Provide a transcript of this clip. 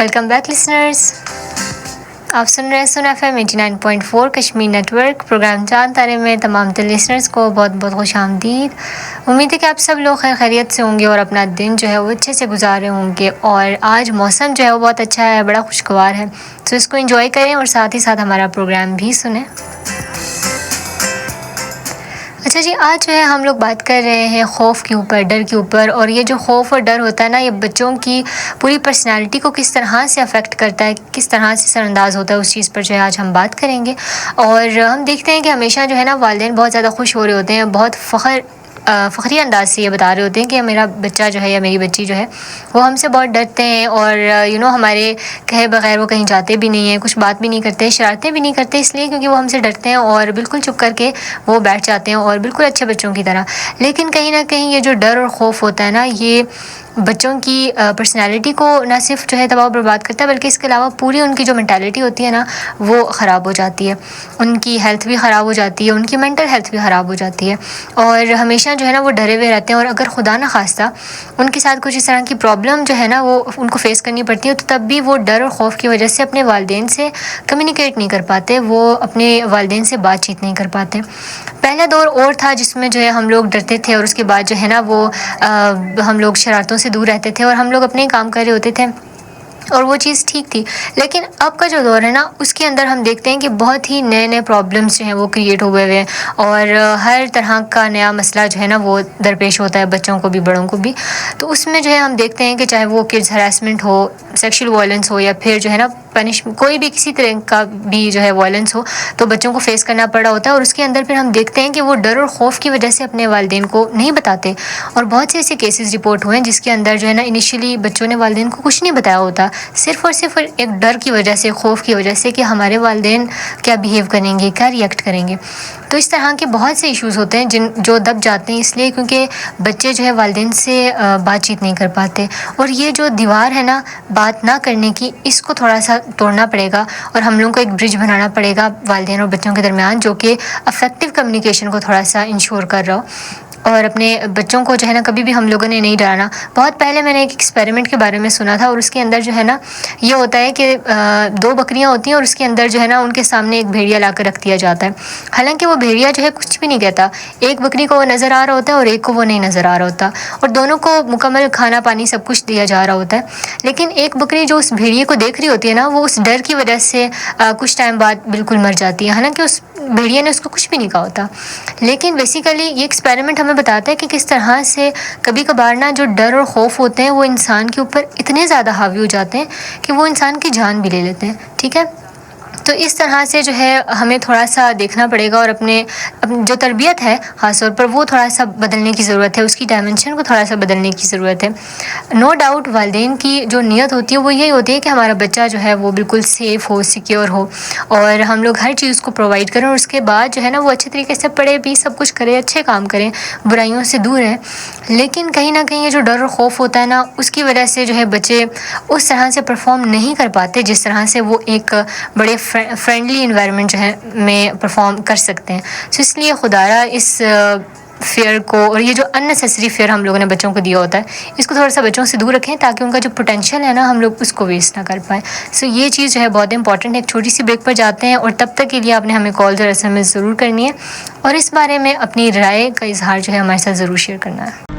Welcome back listeners, آپ سن رہے ہیں سن F M 89.4 Kashmir network programme Chand Taare میں تمام تر لسنرز کو بہت بہت خوش آمدید۔ امید ہے کہ آپ سب لوگ خیر خیریت سے ہوں گے اور اپنا دن جو ہے وہ اچھے سے گزار رہے ہوں گے، اور آج موسم جو ہے وہ بہت اچھا ہے، بڑا خوشگوار ہے، تو اس کو انجوائے کریں اور ساتھ ہی ساتھ ہمارا پروگرام بھی سنیں۔ اچھا جی، آج جو ہے ہم لوگ بات کر رہے ہیں خوف کے اوپر، ڈر کے اوپر، اور یہ جو خوف اور ڈر ہوتا ہے نا، یہ بچوں کی پوری پرسنالٹی کو کس طرح سے افیکٹ کرتا ہے، کس طرح سے اثر انداز ہوتا ہے، اس چیز پر جو ہے آج ہم بات کریں گے۔ اور ہم دیکھتے ہیں کہ ہمیشہ جو ہے نا والدین بہت زیادہ خوش ہو رہے ہوتے ہیں، بہت فخری انداز سے یہ بتا رہے ہوتے ہیں کہ میرا بچہ جو ہے یا میری بچی جو ہے وہ ہم سے بہت ڈرتے ہیں، اور ہمارے کہے بغیر وہ کہیں جاتے بھی نہیں ہیں، کچھ بات بھی نہیں کرتے، شرارتیں بھی نہیں کرتے، اس لیے کیونکہ وہ ہم سے ڈرتے ہیں اور بالکل چپ کر کے وہ بیٹھ جاتے ہیں اور بالکل اچھے بچوں کی طرح۔ لیکن کہیں نہ کہیں یہ جو ڈر اور خوف ہوتا ہے نا، یہ بچوں کی پرسنالٹی کو نہ صرف جو ہے تباہ و برباد کرتا ہے، بلکہ اس کے علاوہ پوری ان کی جو مینٹالٹی ہوتی ہے نا وہ خراب ہو جاتی ہے، ان کی ہیلتھ بھی خراب ہو جاتی ہے، ان کی مینٹل ہیلتھ بھی خراب ہو جاتی ہے، اور ہمیشہ جو ہے نا وہ ڈرے ہوئے رہتے ہیں، اور اگر خدا نہ خواستہ ان کے ساتھ کچھ اس طرح کی پرابلم جو ہے نا وہ ان کو فیس کرنی پڑتی ہے، تو تب بھی وہ ڈر اور خوف کی وجہ سے اپنے والدین سے کمیونیکیٹ نہیں کر پاتے، وہ اپنے والدین سے بات چیت نہیں کر پاتے۔ پہلا دور اور تھا جس میں جو ہے ہم لوگ ڈرتے تھے، اور اس کے بعد جو ہے نا وہ ہم لوگ شرارتوں سے دور رہتے تھے اور ہم لوگ اپنے کام کر رہے ہوتے تھے، اور وہ چیز ٹھیک تھی۔ لیکن اب کا جو دور ہے نا اس کے اندر ہم دیکھتے ہیں کہ بہت ہی نئے نئے پرابلمس جو ہیں وہ کریٹ ہوئے ہوئے ہیں، اور ہر طرح کا نیا مسئلہ جو ہے نا وہ درپیش ہوتا ہے، بچوں کو بھی بڑوں کو بھی۔ تو اس میں جو ہے ہم دیکھتے ہیں کہ چاہے وہ کڈز ہراسمنٹ ہو، سیکشل وائلنس ہو، یا پھر جو ہے نا کوئی بھی کسی طرح کا بھی جو ہے وائلنس ہو، تو بچوں کو فیس کرنا پڑا ہوتا ہے، اور اس کے اندر پھر ہم دیکھتے ہیں کہ وہ ڈر اور خوف کی وجہ سے اپنے والدین کو نہیں بتاتے، اور بہت سے ایسے کیسز رپورٹ ہوئے ہیں جس کے اندر جو ہے نا انیشلی بچوں نے والدین کو کچھ نہیں بتایا ہوتا، صرف اور صرف ایک ڈر کی وجہ سے، خوف کی وجہ سے کہ ہمارے والدین کیا بیہیو کریں گے، کیا ریئیکٹ کریں گے۔ تو اس طرح کے بہت سے ایشوز ہوتے ہیں جو دب جاتے ہیں، اس لیے کیونکہ بچے جو ہے والدین سے بات چیت نہیں کر پاتے، اور یہ جو دیوار ہے نا بات نہ کرنے کی، اس کو تھوڑا سا توڑنا پڑے گا، اور ہم لوگوں کو ایک برج بنانا پڑے گا والدین اور بچوں کے درمیان، جو کہ افیکٹو کمیونیکیشن کو تھوڑا سا انشور کر رہا ہو۔ اور اپنے بچوں کو جو ہے نا کبھی بھی ہم لوگوں نے نہیں ڈرانا۔ بہت پہلے میں نے ایک ایکسپیریمنٹ کے بارے میں سنا تھا، اور اس کے اندر جو ہے نا یہ ہوتا ہے کہ دو بکریاں ہوتی ہیں، اور اس کے اندر جو ہے نا ان کے سامنے ایک بھیڑیا لا کر رکھ دیا جاتا ہے، حالانکہ وہ بھیڑیا جو ہے کچھ بھی نہیں کہتا، ایک بکری کو وہ نظر آ رہا ہوتا ہے اور ایک کو وہ نہیں نظر آ رہا ہوتا، اور دونوں کو مکمل کھانا پانی سب کچھ دیا جا رہا ہوتا ہے، لیکن ایک بکری جو اس بھیڑیے کو دیکھ رہی ہوتی ہے نا وہ اس ڈر کی وجہ سے کچھ ٹائم بعد بالکل مر جاتی ہے، حالانکہ اس بھیڑیے نے اس کو کچھ بھی نہیں کہا ہوتا۔ لیکن بیسیکلی یہ ایکسپیریمنٹ ہمیں بتاتا ہے کہ کس طرح سے کبھی کبھار نا جو ڈر اور خوف ہوتے ہیں وہ انسان کے اوپر اتنے زیادہ حاوی ہو جاتے ہیں کہ وہ انسان کی جان بھی لے لیتے ہیں، ٹھیک ہے۔ تو اس طرح سے جو ہے ہمیں تھوڑا سا دیکھنا پڑے گا، اور اپنے جو تربیت ہے خاص طور پر وہ تھوڑا سا بدلنے کی ضرورت ہے، اس کی ڈائمنشن کو تھوڑا سا بدلنے کی ضرورت ہے۔ نو ڈاؤٹ والدین کی جو نیت ہوتی ہے وہ یہی ہوتی ہے کہ ہمارا بچہ جو ہے وہ بالکل سیف ہو، سیکیور ہو، اور ہم لوگ ہر چیز کو پرووائڈ کریں، اور اس کے بعد جو ہے نا وہ اچھے طریقے سے پڑھے بھی، سب کچھ کرے، اچھے کام کریں، برائیوں سے دور ہیں۔ لیکن کہیں نہ کہیں یہ جو ڈر اور خوف ہوتا ہے نا اس کی وجہ سے جو ہے بچے اس طرح سے پرفارم نہیں کر پاتے جس طرح سے وہ ایک بڑے فرینڈلی انوائرمنٹ جو ہے میں پرفارم کر سکتے ہیں۔ تو اس لیے خدایا اس فیئر کو، اور یہ جو اننیسیسری فیئر ہم لوگوں نے بچوں کو دیا ہوتا ہے، اس کو تھوڑا سا بچوں سے دور رکھیں تاکہ ان کا جو پوٹینشیل ہے نا ہم لوگ اس کو ویسٹ نہ کر پائیں۔ سو یہ چیز جو ہے بہت امپورٹنٹ ہے۔ ایک چھوٹی سی بریک پر جاتے ہیں، اور تب تک کے لیے آپ نے ہمیں کال اور ایس ایم ایس ضرور کرنی ہے، اور اس بارے میں اپنی رائے کا اظہار جو ہے ہمارے ساتھ ضرور شیئر کرنا ہے۔